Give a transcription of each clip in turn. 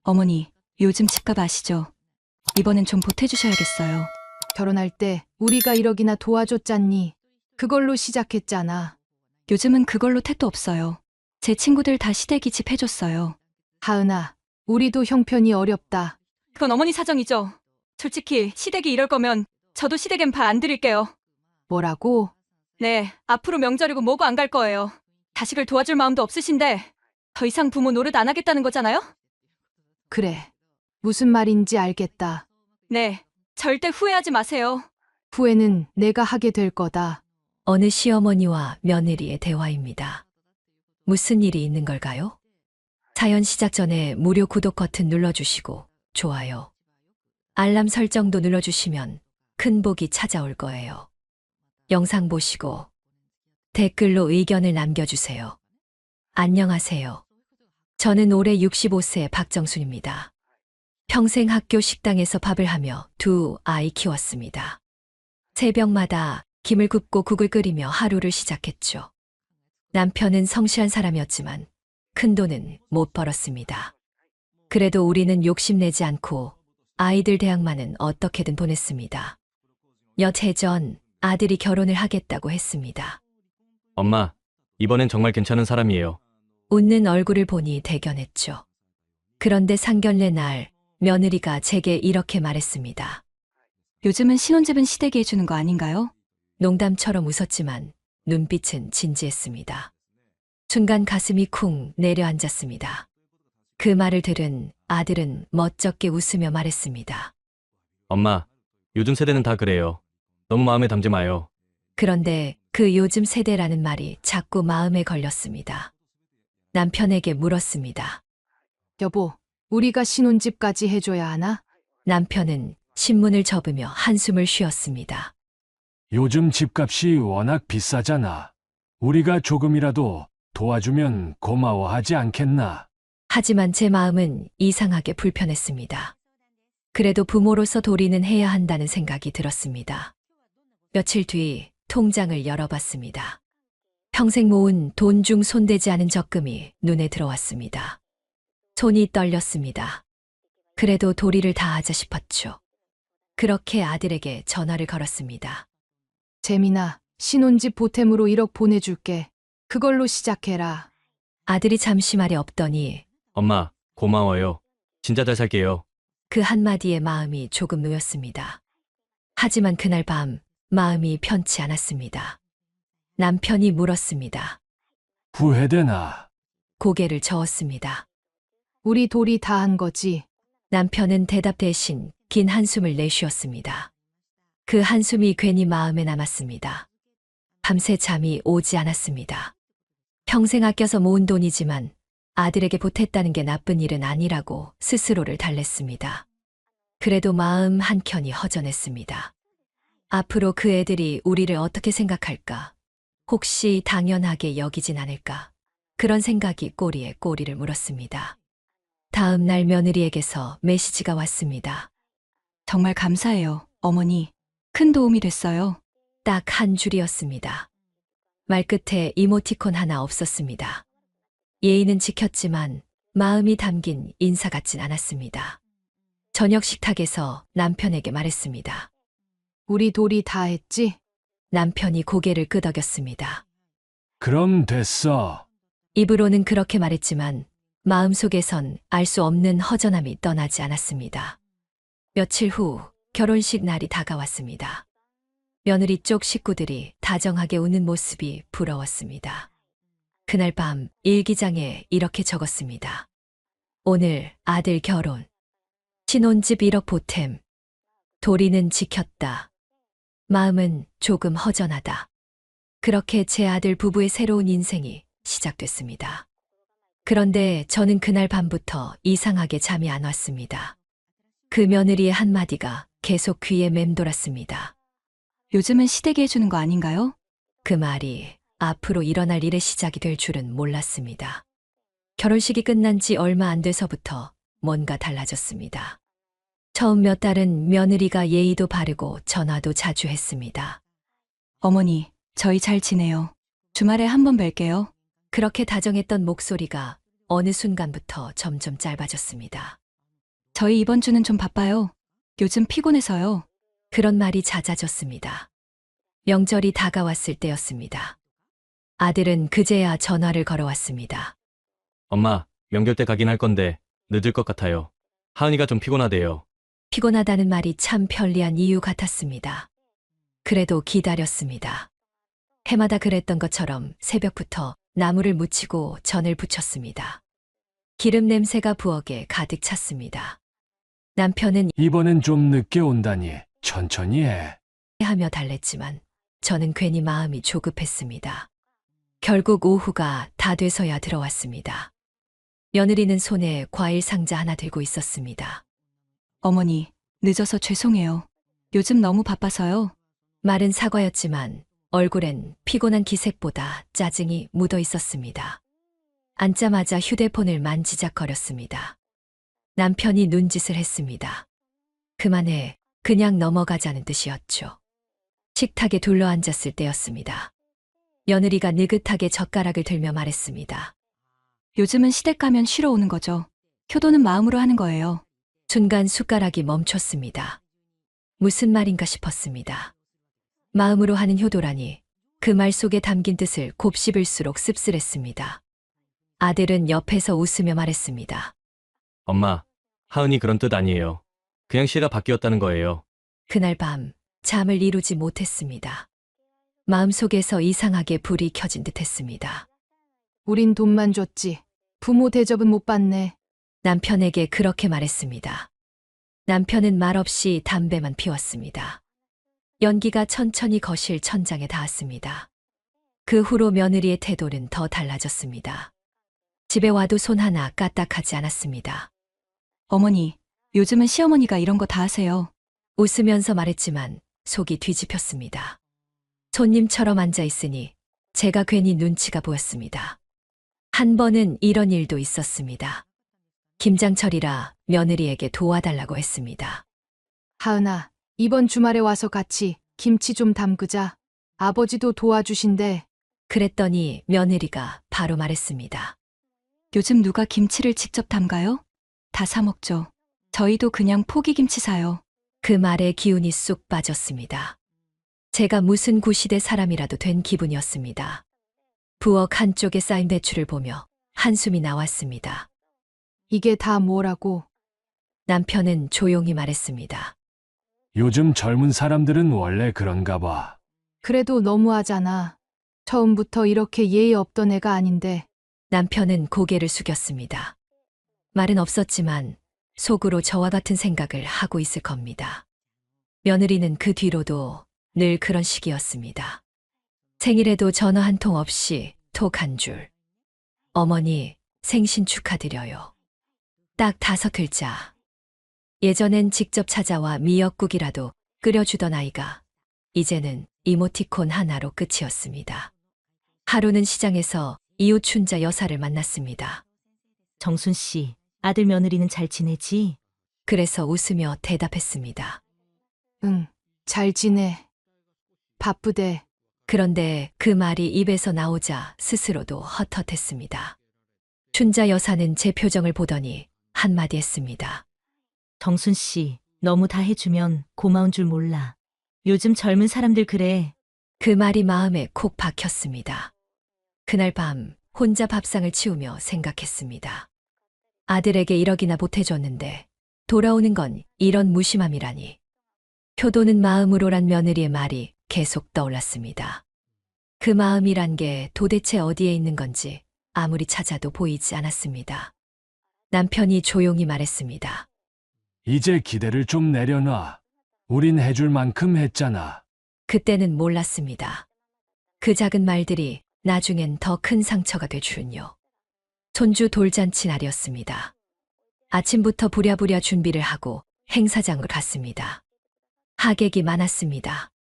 어머니, 요즘 집값 아시죠? 이번엔 좀 보태주셔야겠어요. 결혼할 때 우리가 1억이나 도와줬잖니. 그걸로 시작했잖아. 요즘은 그걸로 택도 없어요. 제 친구들 다 시댁이 집 해줬어요. 하은아, 우리도 형편이 어렵다. 그건 어머니 사정이죠. 솔직히 시댁이 이럴 거면 저도 시댁엔 발 안 드릴게요. 뭐라고? 네, 앞으로 명절이고 뭐고 안 갈 거예요. 자식을 도와줄 마음도 없으신데 더 이상 부모 노릇 안 하겠다는 거잖아요? 그래. 무슨 말인지 알겠다. 네, 절대 후회하지 마세요. 후회는 내가 하게 될 거다. 어느 시어머니와 며느리의 대화입니다. 무슨 일이 있는 걸까요? 사연 시작 전에 무료 구독 버튼 눌러주시고 좋아요, 알람 설정도 눌러주시면 큰 복이 찾아올 거예요. 영상 보시고 댓글로 의견을 남겨주세요. 안녕하세요. 저는 올해 65세 박정순입니다. 평생 학교 식당에서 밥을 하며 두 아이 키웠습니다. 새벽마다 김을 굽고 국을 끓이며 하루를 시작했죠. 남편은 성실한 사람이었지만 큰돈은 못 벌었습니다. 그래도 우리는 욕심내지 않고 아이들 대학만은 어떻게든 보냈습니다. 몇 해 전 아들이 결혼을 하겠다고 했습니다. 엄마, 이번엔 정말 괜찮은 사람이에요. 웃는 얼굴을 보니 대견했죠. 그런데 상견례 날 며느리가 제게 이렇게 말했습니다. 요즘은 신혼집은 시댁이 해주는 거 아닌가요? 농담처럼 웃었지만 눈빛은 진지했습니다. 순간 가슴이 쿵 내려앉았습니다. 그 말을 들은 아들은 멋쩍게 웃으며 말했습니다. 엄마, 요즘 세대는 다 그래요. 너무 마음에 담지 마요. 그런데 그 요즘 세대라는 말이 자꾸 마음에 걸렸습니다. 남편에게 물었습니다. 여보, 우리가 신혼집까지 해줘야 하나? 남편은 신문을 접으며 한숨을 쉬었습니다. 요즘 집값이 워낙 비싸잖아. 우리가 조금이라도 도와주면 고마워하지 않겠나? 하지만 제 마음은 이상하게 불편했습니다. 그래도 부모로서 도리는 해야 한다는 생각이 들었습니다. 며칠 뒤 통장을 열어봤습니다. 평생 모은 돈 중 손대지 않은 적금이 눈에 들어왔습니다. 손이 떨렸습니다. 그래도 도리를 다하자 싶었죠. 그렇게 아들에게 전화를 걸었습니다. 재민아, 신혼집 보탬으로 1억 보내줄게. 그걸로 시작해라. 아들이 잠시 말이 없더니 엄마, 고마워요. 진짜 잘 살게요. 그 한마디에 마음이 조금 놓였습니다. 하지만 그날 밤 마음이 편치 않았습니다. 남편이 물었습니다. 후회되나? 고개를 저었습니다. 우리 도리 다 한 거지. 남편은 대답 대신 긴 한숨을 내쉬었습니다. 그 한숨이 괜히 마음에 남았습니다. 밤새 잠이 오지 않았습니다. 평생 아껴서 모은 돈이지만 아들에게 보탰다는 게 나쁜 일은 아니라고 스스로를 달랬습니다. 그래도 마음 한켠이 허전했습니다. 앞으로 그 애들이 우리를 어떻게 생각할까? 혹시 당연하게 여기진 않을까? 그런 생각이 꼬리에 꼬리를 물었습니다. 다음 날 며느리에게서 메시지가 왔습니다. 정말 감사해요, 어머니. 큰 도움이 됐어요. 딱 한 줄이었습니다. 말끝에 이모티콘 하나 없었습니다. 예의는 지켰지만 마음이 담긴 인사 같진 않았습니다. 저녁 식탁에서 남편에게 말했습니다. 우리 도리 다 했지? 남편이 고개를 끄덕였습니다. 그럼 됐어. 입으로는 그렇게 말했지만 마음속에선 알 수 없는 허전함이 떠나지 않았습니다. 며칠 후 결혼식 날이 다가왔습니다. 며느리 쪽 식구들이 다정하게 웃는 모습이 부러웠습니다. 그날 밤 일기장에 이렇게 적었습니다. 오늘 아들 결혼. 신혼집 1억 보탬. 도리는 지켰다. 마음은 조금 허전하다. 그렇게 제 아들 부부의 새로운 인생이 시작됐습니다. 그런데 저는 그날 밤부터 이상하게 잠이 안 왔습니다. 그 며느리의 한마디가 계속 귀에 맴돌았습니다. 요즘은 시댁이 해주는 거 아닌가요? 그 말이 앞으로 일어날 일의 시작이 될 줄은 몰랐습니다. 결혼식이 끝난 지 얼마 안 돼서부터 뭔가 달라졌습니다. 처음 몇 달은 며느리가 예의도 바르고 전화도 자주 했습니다. 어머니, 저희 잘 지내요. 주말에 한번 뵐게요. 그렇게 다정했던 목소리가 어느 순간부터 점점 짧아졌습니다. 저희 이번 주는 좀 바빠요. 요즘 피곤해서요. 그런 말이 잦아졌습니다. 명절이 다가왔을 때였습니다. 아들은 그제야 전화를 걸어왔습니다. 엄마, 명절 때 가긴 할 건데 늦을 것 같아요. 하은이가 좀 피곤하대요. 피곤하다는 말이 참 편리한 이유 같았습니다. 그래도 기다렸습니다. 해마다 그랬던 것처럼 새벽부터 나무를 묻히고 전을 부쳤습니다. 기름 냄새가 부엌에 가득 찼습니다. 남편은 이번엔 좀 늦게 온다니. 천천히 해. 하며 달랬지만 저는 괜히 마음이 조급했습니다. 결국 오후가 다 돼서야 들어왔습니다. 며느리는 손에 과일 상자 하나 들고 있었습니다. 어머니, 늦어서 죄송해요. 요즘 너무 바빠서요. 말은 사과였지만 얼굴엔 피곤한 기색보다 짜증이 묻어 있었습니다. 앉자마자 휴대폰을 만지작거렸습니다. 남편이 눈짓을 했습니다. 그만해, 그냥 넘어가자는 뜻이었죠. 식탁에 둘러앉았을 때였습니다. 며느리가 느긋하게 젓가락을 들며 말했습니다. 요즘은 시댁 가면 쉬러 오는 거죠. 효도는 마음으로 하는 거예요. 순간 숟가락이 멈췄습니다. 무슨 말인가 싶었습니다. 마음으로 하는 효도라니 그 말 속에 담긴 뜻을 곱씹을수록 씁쓸했습니다. 아들은 옆에서 웃으며 말했습니다. 엄마, 하은이 그런 뜻 아니에요. 그냥 시가 바뀌었다는 거예요. 그날 밤 잠을 이루지 못했습니다. 마음속에서 이상하게 불이 켜진 듯했습니다. 우린 돈만 줬지. 부모 대접은 못 받네. 남편에게 그렇게 말했습니다. 남편은 말없이 담배만 피웠습니다. 연기가 천천히 거실 천장에 닿았습니다. 그 후로 며느리의 태도는 더 달라졌습니다. 집에 와도 손 하나 까딱하지 않았습니다. 어머니, 요즘은 시어머니가 이런 거 다 하세요. 웃으면서 말했지만 속이 뒤집혔습니다. 손님처럼 앉아 있으니 제가 괜히 눈치가 보였습니다. 한 번은 이런 일도 있었습니다. 김장철이라 며느리에게 도와달라고 했습니다. 하은아, 이번 주말에 와서 같이 김치 좀 담그자. 아버지도 도와주신대. 그랬더니 며느리가 바로 말했습니다. 요즘 누가 김치를 직접 담가요? 다 사 먹죠. 저희도 그냥 포기김치 사요. 그 말에 기운이 쑥 빠졌습니다. 제가 무슨 구시대 사람이라도 된 기분이었습니다. 부엌 한쪽에 쌓인 대추를 보며 한숨이 나왔습니다. 이게 다 뭐라고? 남편은 조용히 말했습니다. 요즘 젊은 사람들은 원래 그런가 봐. 그래도 너무하잖아. 처음부터 이렇게 예의 없던 애가 아닌데. 남편은 고개를 숙였습니다. 말은 없었지만 속으로 저와 같은 생각을 하고 있을 겁니다. 며느리는 그 뒤로도 늘 그런 식이었습니다. 생일에도 전화 한 통 없이 톡 한 줄. 어머니, 생신 축하드려요. 딱 5글자. 예전엔 직접 찾아와 미역국이라도 끓여주던 아이가 이제는 이모티콘 하나로 끝이었습니다. 하루는 시장에서 이웃 춘자 여사를 만났습니다. 정순 씨, 아들 며느리는 잘 지내지? 그래서 웃으며 대답했습니다. 응, 잘 지내. 바쁘대. 그런데 그 말이 입에서 나오자 스스로도 헛헛했습니다. 춘자 여사는 제 표정을 보더니 한마디 했습니다. 정순 씨, 너무 다 해주면 고마운 줄 몰라. 요즘 젊은 사람들 그래. 그 말이 마음에 콕 박혔습니다. 그날 밤 혼자 밥상을 치우며 생각했습니다. 아들에게 1억이나 보태줬는데 돌아오는 건 이런 무심함이라니. 효도는 마음으로란 며느리의 말이 계속 떠올랐습니다. 그 마음이란 게 도대체 어디에 있는 건지 아무리 찾아도 보이지 않았습니다. 남편이 조용히 말했습니다. 이제 기대를 좀 내려놔. 우린 해줄 만큼 했잖아. 그때는 몰랐습니다. 그 작은 말들이 나중엔 더 큰 상처가 될 줄은요. 손주 돌잔치 날이었습니다. 아침부터 부랴부랴 준비를 하고 행사장으로 갔습니다. 하객이 많았습니다.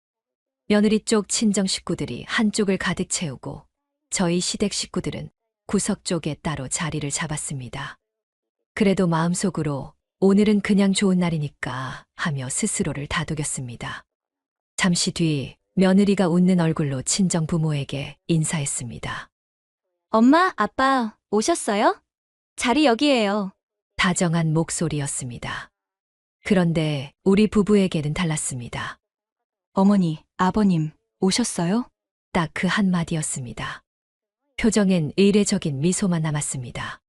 며느리 쪽 친정 식구들이 한쪽을 가득 채우고 저희 시댁 식구들은 구석 쪽에 따로 자리를 잡았습니다. 그래도 마음속으로 오늘은 그냥 좋은 날이니까 하며 스스로를 다독였습니다. 잠시 뒤 며느리가 웃는 얼굴로 친정 부모에게 인사했습니다. 엄마, 아빠, 오셨어요? 자리 여기에요. 다정한 목소리였습니다. 그런데 우리 부부에게는 달랐습니다. 어머니, 아버님, 오셨어요? 딱 그 한마디였습니다. 표정엔 의례적인 미소만 남았습니다.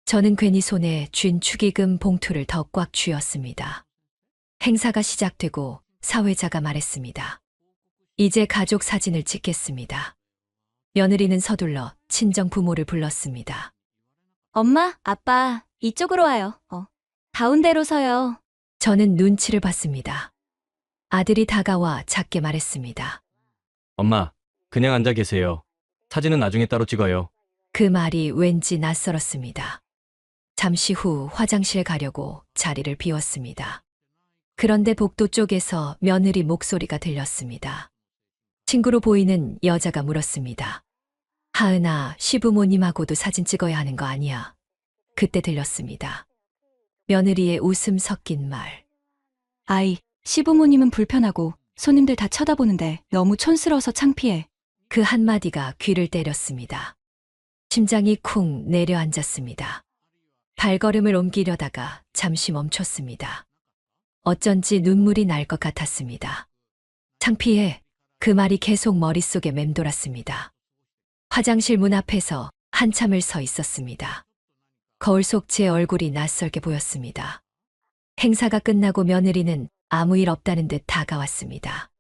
저는 괜히 손에 쥔 축의금 봉투를 더 꽉 쥐었습니다. 행사가 시작되고 사회자가 말했습니다. 이제 가족 사진을 찍겠습니다. 며느리는 서둘러 친정 부모를 불렀습니다. 엄마, 아빠, 이쪽으로 와요. 가운데로 서요. 저는 눈치를 봤습니다. 아들이 다가와 작게 말했습니다. 엄마, 그냥 앉아 계세요. 사진은 나중에 따로 찍어요. 그 말이 왠지 낯설었습니다. 잠시 후 화장실 가려고 자리를 비웠습니다. 그런데 복도 쪽에서 며느리 목소리가 들렸습니다. 친구로 보이는 여자가 물었습니다. 하은아, 시부모님하고도 사진 찍어야 하는 거 아니야? 그때 들렸습니다. 며느리의 웃음 섞인 말. 아이, 시부모님은 불편하고 손님들 다 쳐다보는데 너무 촌스러워서 창피해. 그 한마디가 귀를 때렸습니다. 심장이 쿵 내려앉았습니다. 발걸음을 옮기려다가 잠시 멈췄습니다. 어쩐지 눈물이 날 것 같았습니다. 창피해. 그 말이 계속 머릿속에 맴돌았습니다. 화장실 문 앞에서 한참을 서 있었습니다. 거울 속 제 얼굴이 낯설게 보였습니다. 행사가 끝나고 며느리는 아무 일 없다는 듯 다가왔습니다.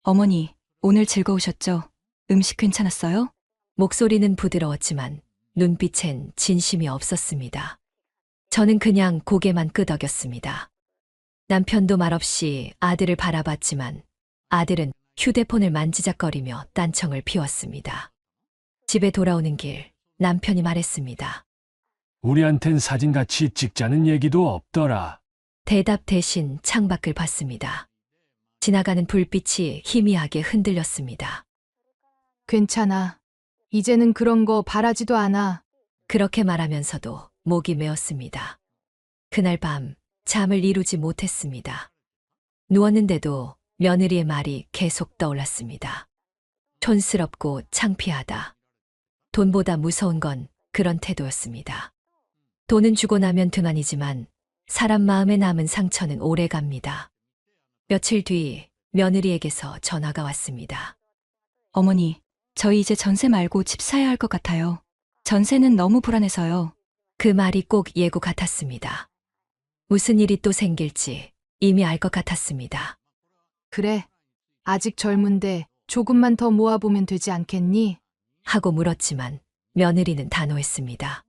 어머니, 오늘 즐거우셨죠? 음식 괜찮았어요? 목소리는 부드러웠지만 눈빛엔 진심이 없었습니다. 저는 그냥 고개만 끄덕였습니다. 남편도 말없이 아들을 바라봤지만 아들은 휴대폰을 만지작거리며 딴청을 피웠습니다. 집에 돌아오는 길 남편이 말했습니다. 우리한텐 사진 같이 찍자는 얘기도 없더라. 대답 대신 창밖을 봤습니다. 지나가는 불빛이 희미하게 흔들렸습니다. 괜찮아. 이제는 그런 거 바라지도 않아. 그렇게 말하면서도 목이 메었습니다. 그날 밤 잠을 이루지 못했습니다. 누웠는데도 며느리의 말이 계속 떠올랐습니다. 촌스럽고 창피하다. 돈보다 무서운 건 그런 태도였습니다. 돈은 주고 나면 그만이지만 사람 마음에 남은 상처는 오래 갑니다. 며칠 뒤 며느리에게서 전화가 왔습니다. 어머니, 저희 이제 전세 말고 집 사야 할 것 같아요. 전세는 너무 불안해서요. 그 말이 꼭 예고 같았습니다. 무슨 일이 또 생길지 이미 알 것 같았습니다. 그래. 아직 젊은데 조금만 더 모아보면 되지 않겠니? 하고 물었지만 며느리는 단호했습니다.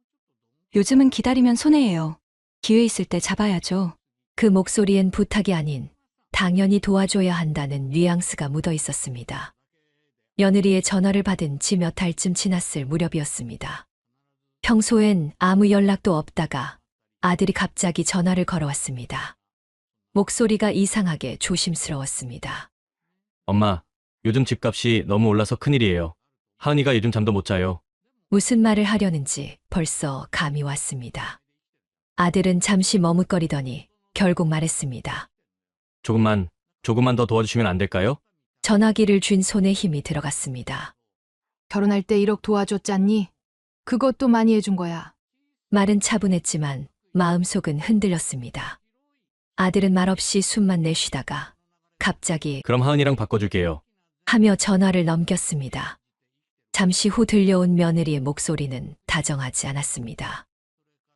요즘은 기다리면 손해예요. 기회 있을 때 잡아야죠. 그 목소리엔 부탁이 아닌 당연히 도와줘야 한다는 뉘앙스가 묻어 있었습니다. 며느리의 전화를 받은 지 몇 달쯤 지났을 무렵이었습니다. 평소엔 아무 연락도 없다가 아들이 갑자기 전화를 걸어왔습니다. 목소리가 이상하게 조심스러웠습니다. 엄마, 요즘 집값이 너무 올라서 큰일이에요. 하은이가 요즘 잠도 못 자요. 무슨 말을 하려는지 벌써 감이 왔습니다. 아들은 잠시 머뭇거리더니 결국 말했습니다. 조금만 더 도와주시면 안 될까요? 전화기를 쥔 손에 힘이 들어갔습니다. 결혼할 때 1억 도와줬잖니? 그것도 많이 해준 거야. 말은 차분했지만 마음속은 흔들렸습니다. 아들은 말없이 숨만 내쉬다가 갑자기 그럼 하은이랑 바꿔줄게요. 하며 전화를 넘겼습니다. 잠시 후 들려온 며느리의 목소리는 다정하지 않았습니다.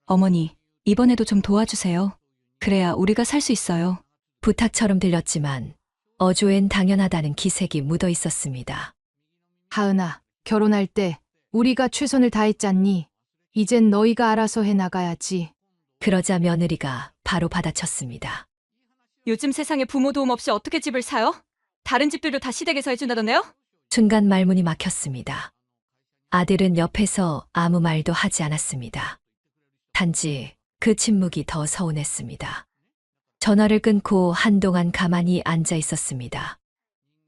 어머니, 이번에도 좀 도와주세요. 그래야 우리가 살 수 있어요. 부탁처럼 들렸지만 어조엔 당연하다는 기색이 묻어 있었습니다. 하은아, 결혼할 때 우리가 최선을 다했잖니? 이젠 너희가 알아서 해나가야지. 그러자 며느리가 바로 받아쳤습니다. 요즘 세상에 부모 도움 없이 어떻게 집을 사요? 다른 집들도 다 시댁에서 해준다던데요? 순간 말문이 막혔습니다. 아들은 옆에서 아무 말도 하지 않았습니다. 단지 그 침묵이 더 서운했습니다. 전화를 끊고 한동안 가만히 앉아 있었습니다.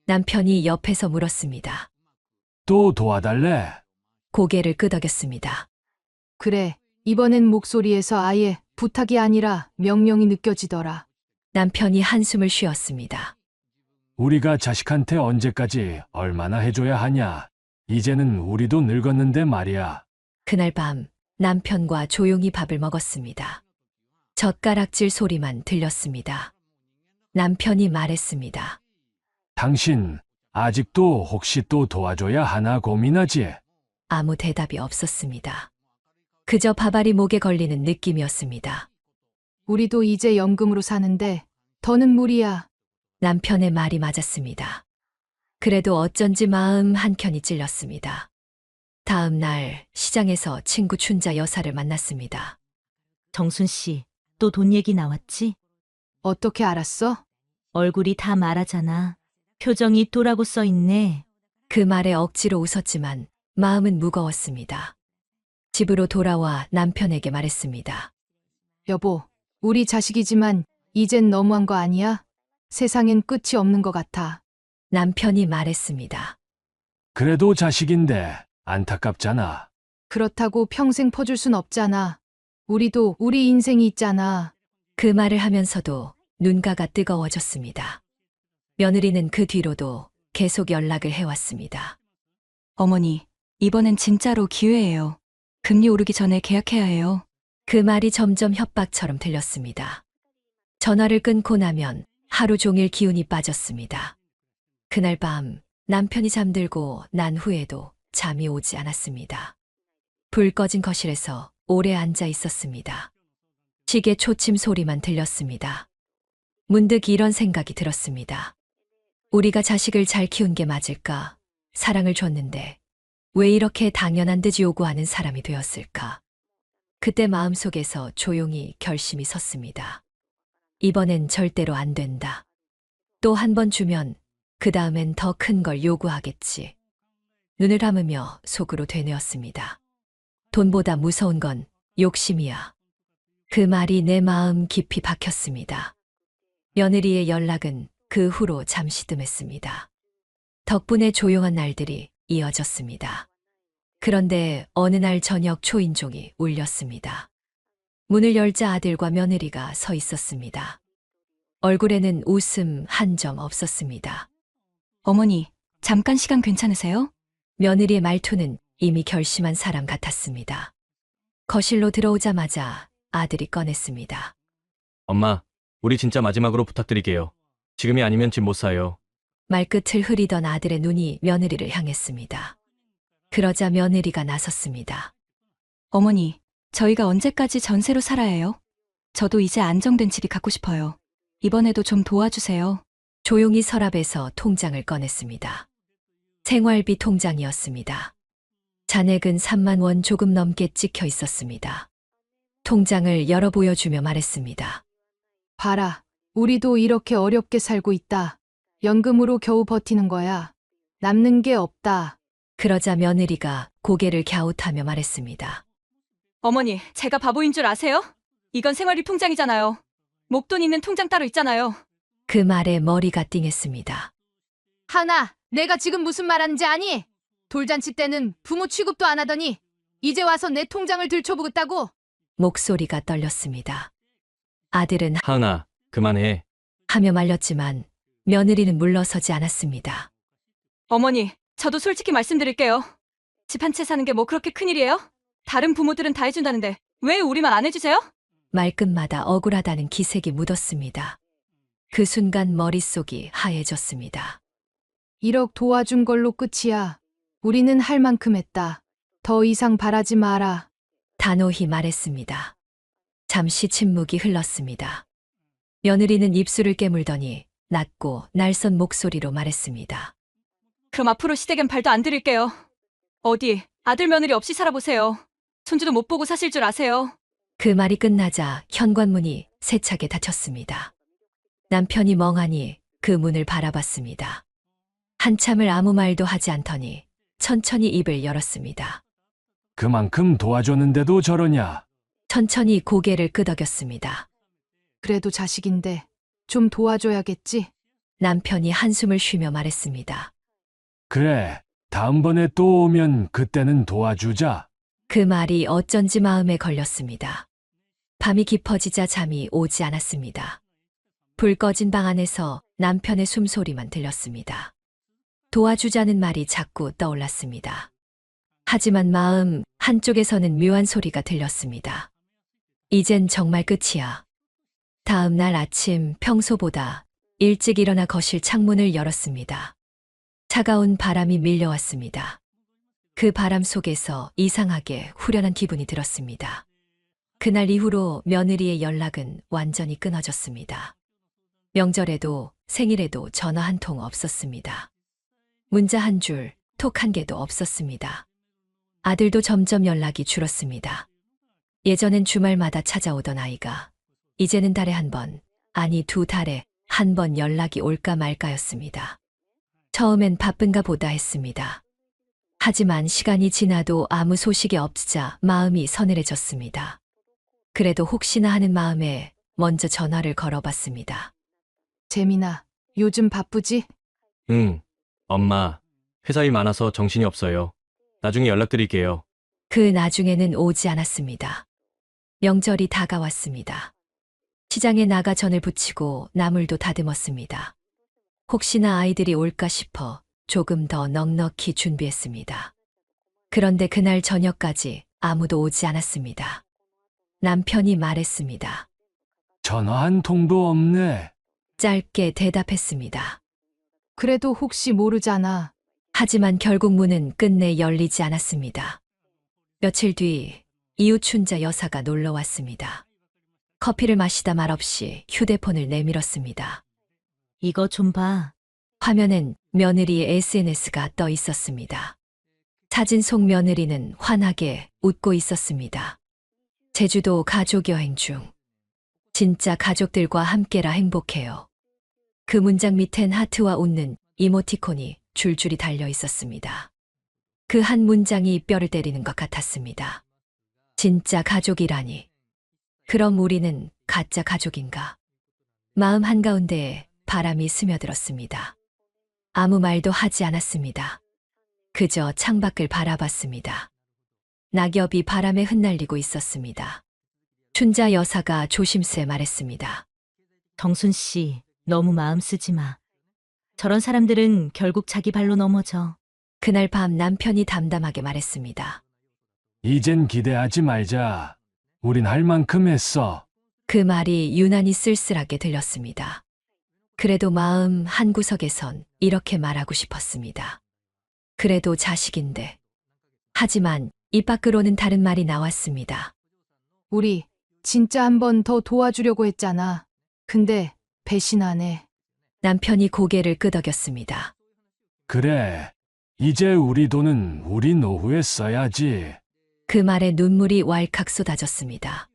남편이 옆에서 물었습니다. 또 도와달래? 고개를 끄덕였습니다. 그래, 이번엔 목소리에서 아예 부탁이 아니라 명령이 느껴지더라. 남편이 한숨을 쉬었습니다. 우리가 자식한테 언제까지 얼마나 해줘야 하냐? 이제는 우리도 늙었는데 말이야. 그날 밤 남편과 조용히 밥을 먹었습니다. 젓가락질 소리만 들렸습니다. 남편이 말했습니다. 당신 아직도 혹시 또 도와줘야 하나 고민하지? 아무 대답이 없었습니다. 그저 밥알이 목에 걸리는 느낌이었습니다. 우리도 이제 연금으로 사는데 더는 무리야. 남편의 말이 맞았습니다. 그래도 어쩐지 마음 한켠이 찔렸습니다. 다음 날 시장에서 친구 춘자 여사를 만났습니다. 정순 씨, 또 돈 얘기 나왔지? 어떻게 알았어? 얼굴이 다 말하잖아. 표정이 또라고 써 있네. 그 말에 억지로 웃었지만 마음은 무거웠습니다. 집으로 돌아와 남편에게 말했습니다. 여보, 우리 자식이지만 이젠 너무한 거 아니야? 세상엔 끝이 없는 것 같아. 남편이 말했습니다. 그래도 자식인데 안타깝잖아. 그렇다고 평생 퍼줄 순 없잖아. 우리도 우리 인생이 있잖아. 그 말을 하면서도 눈가가 뜨거워졌습니다. 며느리는 그 뒤로도 계속 연락을 해왔습니다. 어머니, 이번엔 진짜로 기회예요. 금리 오르기 전에 계약해야 해요. 그 말이 점점 협박처럼 들렸습니다. 전화를 끊고 나면 하루 종일 기운이 빠졌습니다. 그날 밤 남편이 잠들고 난 후에도 잠이 오지 않았습니다. 불 꺼진 거실에서 오래 앉아 있었습니다. 시계 초침 소리만 들렸습니다. 문득 이런 생각이 들었습니다. 우리가 자식을 잘 키운 게 맞을까? 사랑을 줬는데 왜 이렇게 당연한 듯 요구하는 사람이 되었을까? 그때 마음속에서 조용히 결심이 섰습니다. 이번엔 절대로 안 된다. 또 한 번 주면 그 다음엔 더 큰 걸 요구하겠지. 눈을 감으며 속으로 되뇌었습니다. 돈보다 무서운 건 욕심이야. 그 말이 내 마음 깊이 박혔습니다. 며느리의 연락은 그 후로 잠시 뜸했습니다. 덕분에 조용한 날들이 이어졌습니다. 그런데 어느 날 저녁 초인종이 울렸습니다. 문을 열자 아들과 며느리가 서 있었습니다. 얼굴에는 웃음 한 점 없었습니다. 어머니, 잠깐 시간 괜찮으세요? 며느리의 말투는 이미 결심한 사람 같았습니다. 거실로 들어오자마자 아들이 꺼냈습니다. 엄마, 우리 진짜 마지막으로 부탁드릴게요. 지금이 아니면 집 못 사요. 말끝을 흐리던 아들의 눈이 며느리를 향했습니다. 그러자 며느리가 나섰습니다. 어머니, 저희가 언제까지 전세로 살아야 해요? 저도 이제 안정된 집이 갖고 싶어요. 이번에도 좀 도와주세요. 조용히 서랍에서 통장을 꺼냈습니다. 생활비 통장이었습니다. 잔액은 3만 원 조금 넘게 찍혀 있었습니다. 통장을 열어 보여주며 말했습니다. 봐라, 우리도 이렇게 어렵게 살고 있다. 연금으로 겨우 버티는 거야. 남는 게 없다. 그러자 며느리가 고개를 갸웃하며 말했습니다. 어머니, 제가 바보인 줄 아세요? 이건 생활비 통장이잖아요. 목돈 있는 통장 따로 있잖아요. 그 말에 머리가 띵했습니다. 하나, 내가 지금 무슨 말하는지 아니? 돌잔치 때는 부모 취급도 안 하더니 이제 와서 내 통장을 들춰보겠다고? 목소리가 떨렸습니다. 아들은 하은아, 그만해. 하며 말렸지만 며느리는 물러서지 않았습니다. 어머니, 저도 솔직히 말씀드릴게요. 집 한 채 사는 게 뭐 그렇게 큰일이에요? 다른 부모들은 다 해준다는데 왜 우리만 안 해주세요? 말끝마다 억울하다는 기색이 묻었습니다. 그 순간 머릿속이 하얘졌습니다. 1억 도와준 걸로 끝이야. 우리는 할 만큼 했다. 더 이상 바라지 마라. 단호히 말했습니다. 잠시 침묵이 흘렀습니다. 며느리는 입술을 깨물더니 낮고 날선 목소리로 말했습니다. 그럼 앞으로 시댁엔 발도 안 들일게요. 어디 아들 며느리 없이 살아보세요. 손주도 못 보고 사실 줄 아세요. 그 말이 끝나자 현관문이 세차게 닫혔습니다. 남편이 멍하니 그 문을 바라봤습니다. 한참을 아무 말도 하지 않더니 천천히 입을 열었습니다. 그만큼 도와줬는데도 저러냐? 천천히 고개를 끄덕였습니다. 그래도 자식인데 좀 도와줘야겠지? 남편이 한숨을 쉬며 말했습니다. 그래, 다음번에 또 오면 그때는 도와주자. 그 말이 어쩐지 마음에 걸렸습니다. 밤이 깊어지자 잠이 오지 않았습니다. 불 꺼진 방 안에서 남편의 숨소리만 들렸습니다. 도와주자는 말이 자꾸 떠올랐습니다. 하지만 마음 한쪽에서는 묘한 소리가 들렸습니다. 이젠 정말 끝이야. 다음 날 아침 평소보다 일찍 일어나 거실 창문을 열었습니다. 차가운 바람이 밀려왔습니다. 그 바람 속에서 이상하게 후련한 기분이 들었습니다. 그날 이후로 며느리의 연락은 완전히 끊어졌습니다. 명절에도 생일에도 전화 한 통 없었습니다. 문자 한 줄, 톡 한 개도 없었습니다. 아들도 점점 연락이 줄었습니다. 예전엔 주말마다 찾아오던 아이가 이제는 달에 한 번, 아니 2달에 한 번 연락이 올까 말까였습니다. 처음엔 바쁜가 보다 했습니다. 하지만 시간이 지나도 아무 소식이 없자 마음이 서늘해졌습니다. 그래도 혹시나 하는 마음에 먼저 전화를 걸어봤습니다. 재민아, 요즘 바쁘지? 응. 엄마, 회사 일 많아서 정신이 없어요. 나중에 연락드릴게요. 그 나중에는 오지 않았습니다. 명절이 다가왔습니다. 시장에 나가 전을 부치고 나물도 다듬었습니다. 혹시나 아이들이 올까 싶어 조금 더 넉넉히 준비했습니다. 그런데 그날 저녁까지 아무도 오지 않았습니다. 남편이 말했습니다. 전화 한 통도 없네. 짧게 대답했습니다. 그래도 혹시 모르잖아. 하지만 결국 문은 끝내 열리지 않았습니다. 며칠 뒤 이웃 춘자 여사가 놀러 왔습니다. 커피를 마시다 말없이 휴대폰을 내밀었습니다. 이거 좀 봐. 화면엔 며느리의 SNS가 떠 있었습니다. 사진 속 며느리는 환하게 웃고 있었습니다. 제주도 가족 여행 중. 진짜 가족들과 함께라 행복해요. 그 문장 밑엔 하트와 웃는 이모티콘이 줄줄이 달려 있었습니다. 그 한 문장이 뼈를 때리는 것 같았습니다. 진짜 가족이라니. 그럼 우리는 가짜 가족인가? 마음 한가운데에 바람이 스며들었습니다. 아무 말도 하지 않았습니다. 그저 창밖을 바라봤습니다. 낙엽이 바람에 흩날리고 있었습니다. 춘자 여사가 조심스레 말했습니다. 정순 씨, 너무 마음 쓰지 마. 저런 사람들은 결국 자기 발로 넘어져. 그날 밤 남편이 담담하게 말했습니다. 이젠 기대하지 말자. 우린 할 만큼 했어. 그 말이 유난히 쓸쓸하게 들렸습니다. 그래도 마음 한구석에선 이렇게 말하고 싶었습니다. 그래도 자식인데. 하지만 입 밖으로는 다른 말이 나왔습니다. 우리 진짜 한 번 더 도와주려고 했잖아. 근데 배신하네. 남편이 고개를 끄덕였습니다. 그래. 이제 우리 돈은 우리 노후에 써야지. 그 말에 눈물이 왈칵 쏟아졌습니다.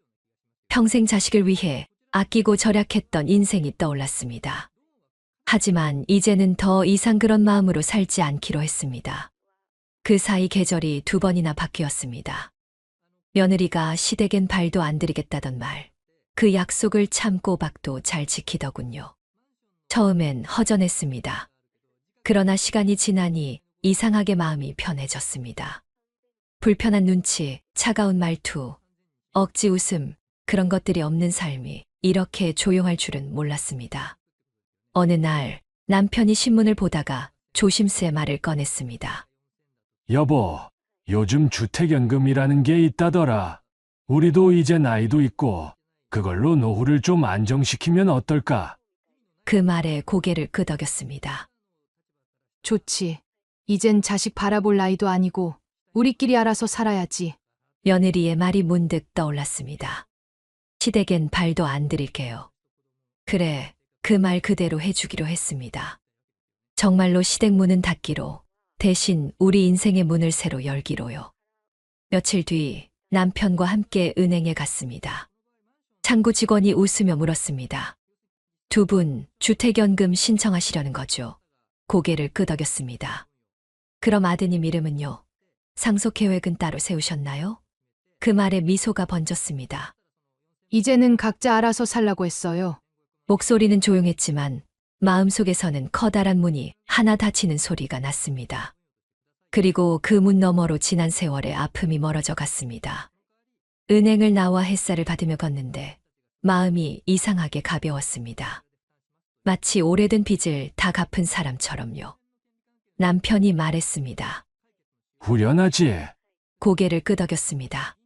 평생 자식을 위해 아끼고 절약했던 인생이 떠올랐습니다. 하지만 이제는 더 이상 그런 마음으로 살지 않기로 했습니다. 그 사이 계절이 2번이나 바뀌었습니다. 며느리가 시댁엔 발도 안 들이겠다던 말. 그 약속을 참 꼬박도 잘 지키더군요. 처음엔 허전했습니다. 그러나 시간이 지나니 이상하게 마음이 편해졌습니다. 불편한 눈치, 차가운 말투, 억지 웃음, 그런 것들이 없는 삶이 이렇게 조용할 줄은 몰랐습니다. 어느 날 남편이 신문을 보다가 조심스레 말을 꺼냈습니다. 여보, 요즘 주택연금이라는 게 있다더라. 우리도 이제 나이도 있고 그걸로 노후를 좀 안정시키면 어떨까? 그 말에 고개를 끄덕였습니다. 좋지. 이젠 자식 바라볼 나이도 아니고 우리끼리 알아서 살아야지. 며느리의 말이 문득 떠올랐습니다. 시댁엔 발도 안 들일게요. 그래, 그 말 그대로 해주기로 했습니다. 정말로 시댁 문은 닫기로, 대신 우리 인생의 문을 새로 열기로요. 며칠 뒤 남편과 함께 은행에 갔습니다. 창구 직원이 웃으며 물었습니다. 2분 주택연금 신청하시려는 거죠? 고개를 끄덕였습니다. 그럼 아드님 이름은요? 상속 계획은 따로 세우셨나요? 그 말에 미소가 번졌습니다. 이제는 각자 알아서 살라고 했어요. 목소리는 조용했지만 마음속에서는 커다란 문이 하나 닫히는 소리가 났습니다. 그리고 그 문 너머로 지난 세월의 아픔이 멀어져 갔습니다. 은행을 나와 햇살을 받으며 걷는데 마음이 이상하게 가벼웠습니다. 마치 오래된 빚을 다 갚은 사람처럼요. 남편이 말했습니다. 후련하지? 고개를 끄덕였습니다.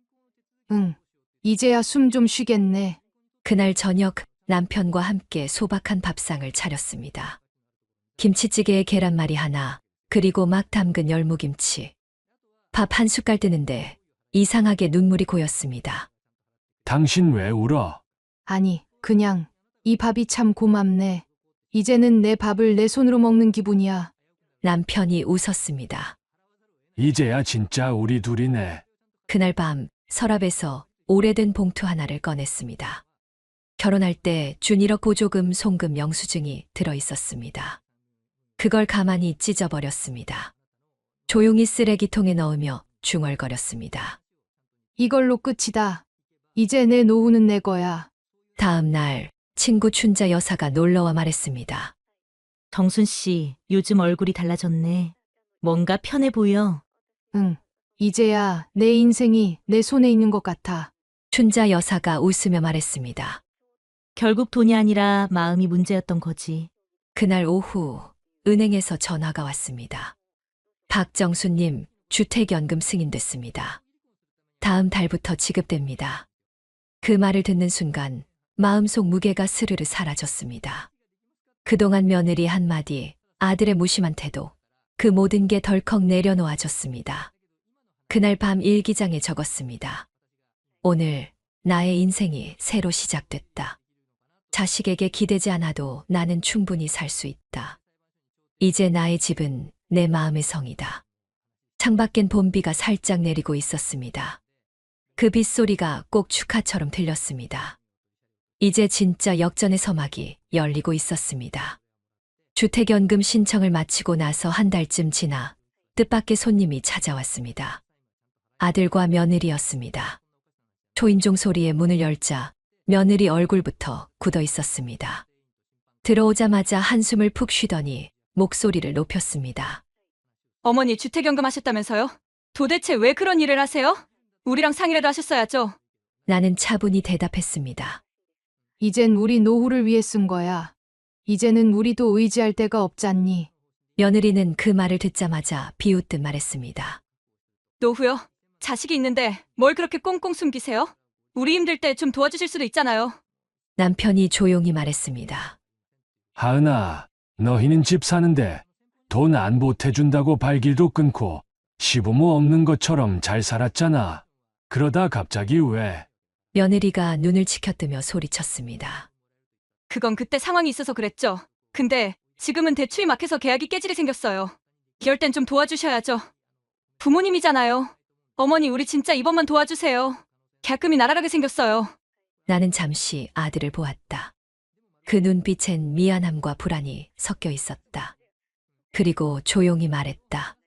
응. 이제야 숨 좀 쉬겠네. 그날 저녁 남편과 함께 소박한 밥상을 차렸습니다. 김치찌개에 계란말이 하나, 그리고 막 담근 열무김치. 밥 한 숟갈 뜨는데 이상하게 눈물이 고였습니다. 당신 왜 울어? 아니, 그냥 이 밥이 참 고맙네. 이제는 내 밥을 내 손으로 먹는 기분이야. 남편이 웃었습니다. 이제야 진짜 우리 둘이네. 그날 밤 서랍에서 오래된 봉투 하나를 꺼냈습니다. 결혼할 때 준 1억 보조금 송금 영수증이 들어 있었습니다. 그걸 가만히 찢어버렸습니다. 조용히 쓰레기통에 넣으며 중얼거렸습니다. 이걸로 끝이다. 이제 내 노후는 내 거야. 다음 날 친구 춘자 여사가 놀러와 말했습니다. 정순 씨, 요즘 얼굴이 달라졌네. 뭔가 편해 보여. 응. 이제야 내 인생이 내 손에 있는 것 같아. 춘자 여사가 웃으며 말했습니다. 결국 돈이 아니라 마음이 문제였던 거지. 그날 오후 은행에서 전화가 왔습니다. 박정수님, 주택연금 승인됐습니다. 다음 달부터 지급됩니다. 그 말을 듣는 순간 마음속 무게가 스르르 사라졌습니다. 그동안 며느리 한마디, 아들의 무심한 태도, 그 모든 게 덜컥 내려놓아졌습니다. 그날 밤 일기장에 적었습니다. 오늘 나의 인생이 새로 시작됐다. 자식에게 기대지 않아도 나는 충분히 살 수 있다. 이제 나의 집은 내 마음의 성이다. 창밖엔 봄비가 살짝 내리고 있었습니다. 그 빗소리가 꼭 축하처럼 들렸습니다. 이제 진짜 역전의 서막이 열리고 있었습니다. 주택연금 신청을 마치고 나서 한 달쯤 지나 뜻밖의 손님이 찾아왔습니다. 아들과 며느리였습니다. 초인종 소리에 문을 열자 며느리 얼굴부터 굳어 있었습니다. 들어오자마자 한숨을 푹 쉬더니 목소리를 높였습니다. 어머니 주택연금 하셨다면서요? 도대체 왜 그런 일을 하세요? 우리랑 상의라도 하셨어야죠. 나는 차분히 대답했습니다. 이젠 우리 노후를 위해 쓴 거야. 이제는 우리도 의지할 데가 없잖니. 며느리는 그 말을 듣자마자 비웃듯 말했습니다. 노후요? 자식이 있는데 뭘 그렇게 꽁꽁 숨기세요? 우리 힘들 때 좀 도와주실 수도 있잖아요. 남편이 조용히 말했습니다. 하은아, 너희는 집 사는데 돈 안 보태준다고 발길도 끊고 시부모 없는 것처럼 잘 살았잖아. 그러다 갑자기 왜? 며느리가 눈을 치켜뜨며 소리쳤습니다. 그건 그때 상황이 있어서 그랬죠. 근데 지금은 대출이 막혀서 계약이 깨지게 생겼어요. 이럴 땐 좀 도와주셔야죠. 부모님이잖아요. 어머니 우리 진짜 이번만 도와주세요. 계약금이 날아가게 생겼어요. 나는 잠시 아들을 보았다. 그 눈빛엔 미안함과 불안이 섞여 있었다. 그리고 조용히 말했다.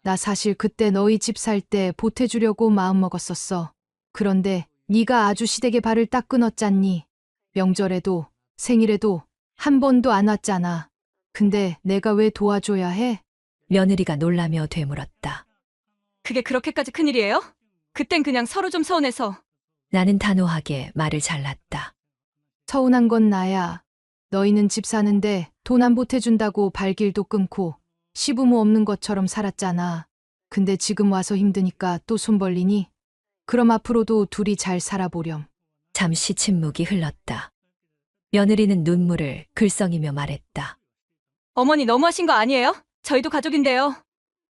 나 사실 그때 너희 집 살 때 보태주려고 마음먹었었어. 그런데 네가 아주 시댁에 발을 딱 끊었잖니. 명절에도 생일에도 한 번도 안 왔잖아. 근데 내가 왜 도와줘야 해? 며느리가 놀라며 되물었다. 그게 그렇게까지 큰일이에요? 그땐 그냥 서로 좀 서운해서. 나는 단호하게 말을 잘랐다. 서운한 건 나야. 너희는 집 사는데 돈 안 보태준다고 발길도 끊고 시부모 없는 것처럼 살았잖아. 근데 지금 와서 힘드니까 또 손 벌리니? 그럼 앞으로도 둘이 잘 살아보렴. 잠시 침묵이 흘렀다. 며느리는 눈물을 글썽이며 말했다. 어머니 너무하신 거 아니에요? 저희도 가족인데요.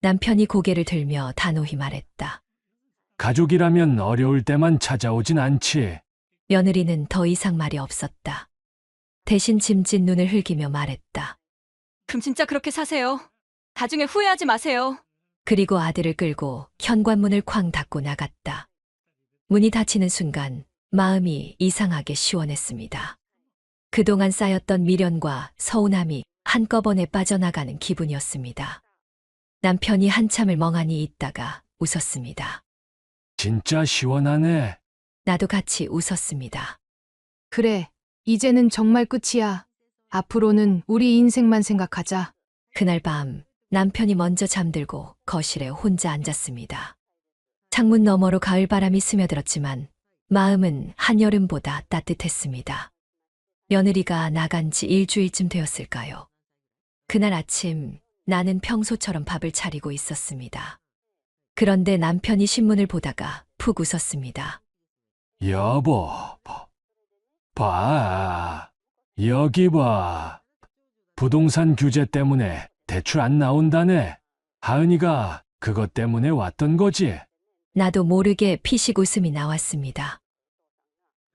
남편이 고개를 들며 단호히 말했다. 가족이라면 어려울 때만 찾아오진 않지. 며느리는 더 이상 말이 없었다. 대신 짐짓 눈을 흘기며 말했다. 그럼 진짜 그렇게 사세요. 나중에 후회하지 마세요. 그리고 아들을 끌고 현관문을 쾅 닫고 나갔다. 문이 닫히는 순간 마음이 이상하게 시원했습니다. 그동안 쌓였던 미련과 서운함이 한꺼번에 빠져나가는 기분이었습니다. 남편이 한참을 멍하니 있다가 웃었습니다. 진짜 시원하네. 나도 같이 웃었습니다. 그래, 이제는 정말 끝이야. 앞으로는 우리 인생만 생각하자. 그날 밤 남편이 먼저 잠들고 거실에 혼자 앉았습니다. 창문 너머로 가을바람이 스며들었지만 마음은 한여름보다 따뜻했습니다. 며느리가 나간 지 일주일쯤 되었을까요? 그날 아침 나는 평소처럼 밥을 차리고 있었습니다. 그런데 남편이 신문을 보다가 푹 웃었습니다. 여보, 봐. 여기 봐. 부동산 규제 때문에 대출 안 나온다네. 하은이가 그것 때문에 왔던 거지. 나도 모르게 피식 웃음이 나왔습니다.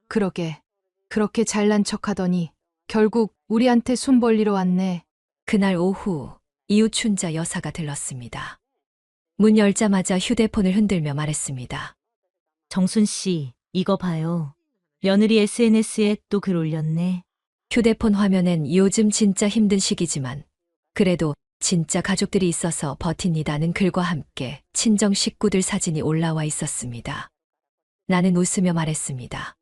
그러게. 그렇게 잘난 척하더니 결국 우리한테 손 벌리러 왔네. 그날 오후 이웃 춘자 여사가 들렀습니다. 문 열자마자 휴대폰을 흔들며 말했습니다. 정순 씨, 이거 봐요. 며느리 SNS에 또 글 올렸네. 휴대폰 화면엔 요즘 진짜 힘든 시기지만 그래도 진짜 가족들이 있어서 버틴이다는 글과 함께 친정 식구들 사진이 올라와 있었습니다. 나는 웃으며 말했습니다.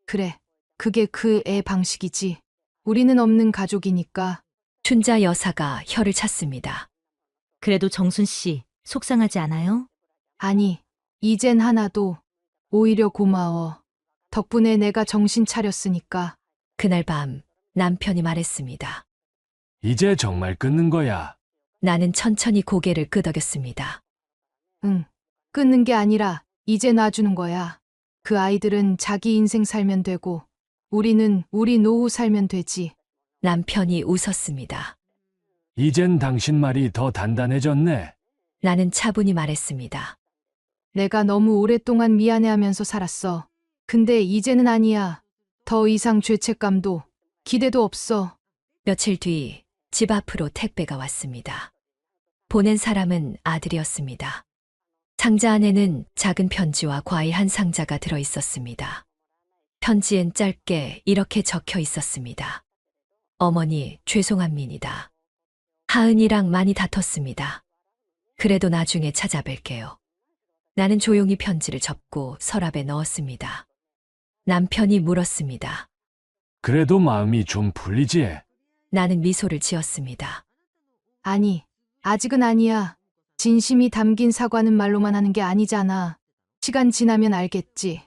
그래. 그게 그 애 방식이지. 우리는 없는 가족이니까. 춘자 여사가 혀를 찼습니다. 그래도 정순 씨, 속상하지 않아요? 아니, 이젠 하나도. 오히려 고마워. 덕분에 내가 정신 차렸으니까. 그날 밤 남편이 말했습니다. 이제 정말 끊는 거야. 나는 천천히 고개를 끄덕였습니다. 응. 끊는 게 아니라 이제 놔주는 거야. 그 아이들은 자기 인생 살면 되고 우리는 우리 노후 살면 되지. 남편이 웃었습니다. 이젠 당신 말이 더 단단해졌네. 나는 차분히 말했습니다. 내가 너무 오랫동안 미안해하면서 살았어. 근데 이제는 아니야. 더 이상 죄책감도 기대도 없어. 며칠 뒤 집 앞으로 택배가 왔습니다. 보낸 사람은 아들이었습니다. 상자 안에는 작은 편지와 과일 한 상자가 들어 있었습니다. 편지엔 짧게 이렇게 적혀 있었습니다. 어머니, 죄송합니다. 하은이랑 많이 다퉜습니다. 그래도 나중에 찾아뵐게요. 나는 조용히 편지를 접고 서랍에 넣었습니다. 남편이 물었습니다. 그래도 마음이 좀 풀리지. 나는 미소를 지었습니다. 아니, 아직은 아니야. 진심이 담긴 사과는 말로만 하는 게 아니잖아. 시간 지나면 알겠지.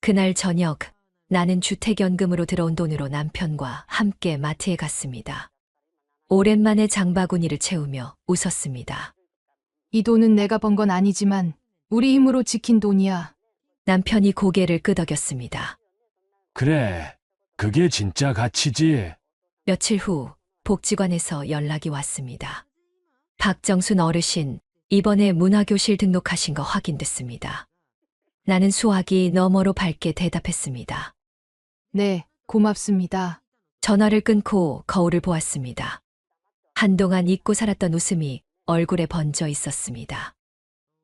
그날 저녁 나는 주택연금으로 들어온 돈으로 남편과 함께 마트에 갔습니다. 오랜만에 장바구니를 채우며 웃었습니다. 이 돈은 내가 번 건 아니지만 우리 힘으로 지킨 돈이야. 남편이 고개를 끄덕였습니다. 그래. 그게 진짜 가치지. 며칠 후 복지관에서 연락이 왔습니다. 박정순 어르신, 이번에 문화교실 등록하신 거 확인됐습니다. 나는 수화기 너머로 밝게 대답했습니다. 네, 고맙습니다. 전화를 끊고 거울을 보았습니다. 한동안 잊고 살았던 웃음이 얼굴에 번져 있었습니다.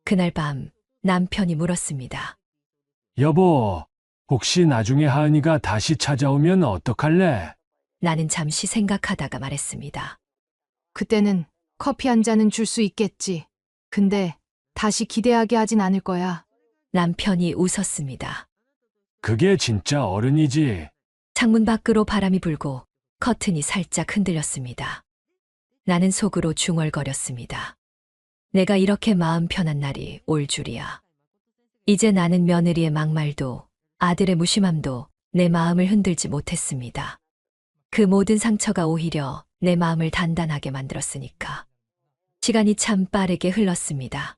그날 밤 남편이 물었습니다. 여보, 혹시 나중에 하은이가 다시 찾아오면 어떡할래? 나는 잠시 생각하다가 말했습니다. 그때는 커피 한 잔은 줄 수 있겠지. 근데 다시 기대하게 하진 않을 거야. 남편이 웃었습니다. 그게 진짜 어른이지. 창문 밖으로 바람이 불고 커튼이 살짝 흔들렸습니다. 나는 속으로 중얼거렸습니다. 내가 이렇게 마음 편한 날이 올 줄이야. 이제 나는 며느리의 막말도 아들의 무심함도 내 마음을 흔들지 못했습니다. 그 모든 상처가 오히려 내 마음을 단단하게 만들었으니까. 시간이 참 빠르게 흘렀습니다.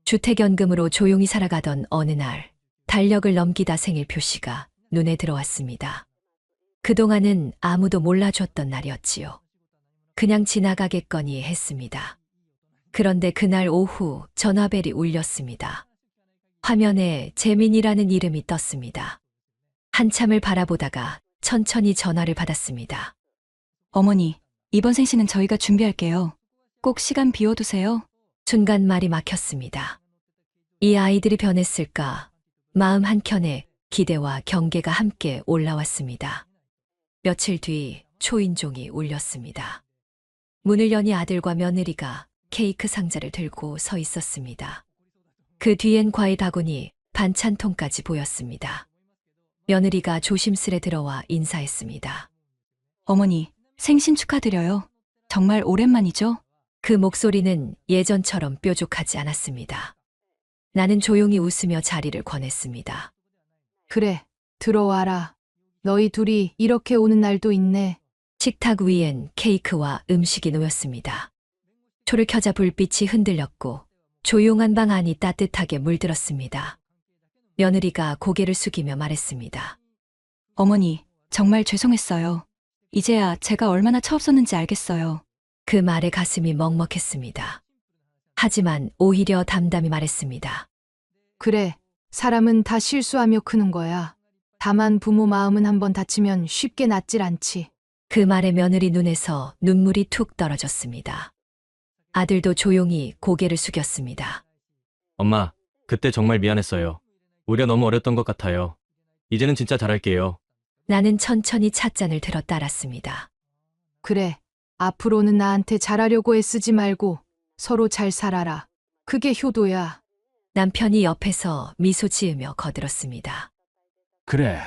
주택연금으로 조용히 살아가던 어느 날, 달력을 넘기다 생일 표시가 눈에 들어왔습니다. 그동안은 아무도 몰라줬던 날이었지요. 그냥 지나가겠거니 했습니다. 그런데 그날 오후 전화벨이 울렸습니다. 화면에 재민이라는 이름이 떴습니다. 한참을 바라보다가 천천히 전화를 받았습니다. 어머니, 이번 생신은 저희가 준비할게요. 꼭 시간 비워두세요. 순간 말이 막혔습니다. 이 아이들이 변했을까? 마음 한켠에 기대와 경계가 함께 올라왔습니다. 며칠 뒤 초인종이 울렸습니다. 문을 여니 아들과 며느리가 케이크 상자를 들고 서 있었습니다. 그 뒤엔 과일 바구니, 반찬통까지 보였습니다. 며느리가 조심스레 들어와 인사했습니다. 어머니, 생신 축하드려요. 정말 오랜만이죠? 그 목소리는 예전처럼 뾰족하지 않았습니다. 나는 조용히 웃으며 자리를 권했습니다. 그래, 들어와라. 너희 둘이 이렇게 오는 날도 있네. 식탁 위엔 케이크와 음식이 놓였습니다. 초를 켜자 불빛이 흔들렸고 조용한 방 안이 따뜻하게 물들었습니다. 며느리가 고개를 숙이며 말했습니다. 어머니, 정말 죄송했어요. 이제야 제가 얼마나 차없었는지 알겠어요. 그 말에 가슴이 먹먹했습니다. 하지만 오히려 담담히 말했습니다. 그래, 사람은 다 실수하며 크는 거야. 다만 부모 마음은 한번 다치면 쉽게 낫질 않지. 그 말에 며느리 눈에서 눈물이 툭 떨어졌습니다. 아들도 조용히 고개를 숙였습니다. 엄마, 그때 정말 미안했어요. 우리가 너무 어렸던 것 같아요. 이제는 진짜 잘할게요. 나는 천천히 찻잔을 들어 따랐습니다. 그래, 앞으로는 나한테 잘하려고 애쓰지 말고 서로 잘 살아라. 그게 효도야. 남편이 옆에서 미소 지으며 거들었습니다. 그래,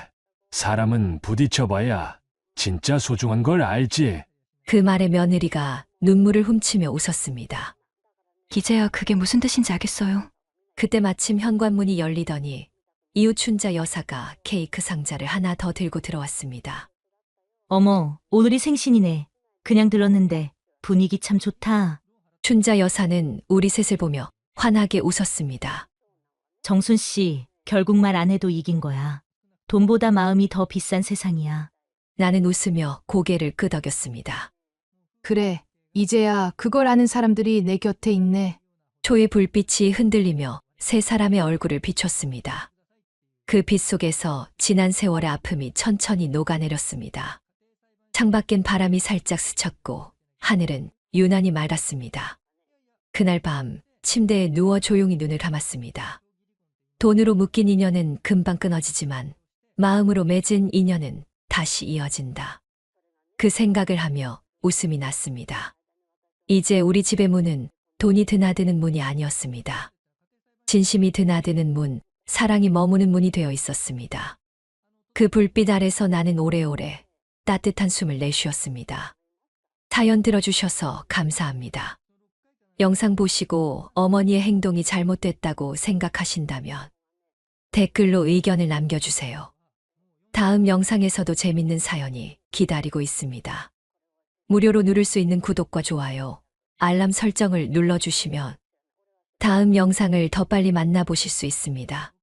사람은 부딪혀봐야 진짜 소중한 걸 알지. 그 말에 며느리가 눈물을 훔치며 웃었습니다. 이제야 그게 무슨 뜻인지 알겠어요. 그때 마침 현관문이 열리더니 이웃 춘자 여사가 케이크 상자를 하나 더 들고 들어왔습니다. 어머, 오늘이 생신이네. 그냥 들었는데 분위기 참 좋다. 춘자 여사는 우리 셋을 보며 환하게 웃었습니다. 정순 씨, 결국 말 안 해도 이긴 거야. 돈보다 마음이 더 비싼 세상이야. 나는 웃으며 고개를 끄덕였습니다. 그래, 이제야 그걸 아는 사람들이 내 곁에 있네. 초의 불빛이 흔들리며 세 사람의 얼굴을 비췄습니다. 그 빛 속에서 지난 세월의 아픔이 천천히 녹아내렸습니다. 창밖엔 바람이 살짝 스쳤고 하늘은 유난히 맑았습니다. 그날 밤 침대에 누워 조용히 눈을 감았습니다. 돈으로 묶인 인연은 금방 끊어지지만 마음으로 맺은 인연은 다시 이어진다. 그 생각을 하며 웃음이 났습니다. 이제 우리 집의 문은 돈이 드나드는 문이 아니었습니다. 진심이 드나드는 문, 사랑이 머무는 문이 되어 있었습니다. 그 불빛 아래서 나는 오래오래 따뜻한 숨을 내쉬었습니다. 사연 들어주셔서 감사합니다. 영상 보시고 어머니의 행동이 잘못됐다고 생각하신다면 댓글로 의견을 남겨주세요. 다음 영상에서도 재밌는 사연이 기다리고 있습니다. 무료로 누를 수 있는 구독과 좋아요, 알람 설정을 눌러주시면 다음 영상을 더 빨리 만나보실 수 있습니다.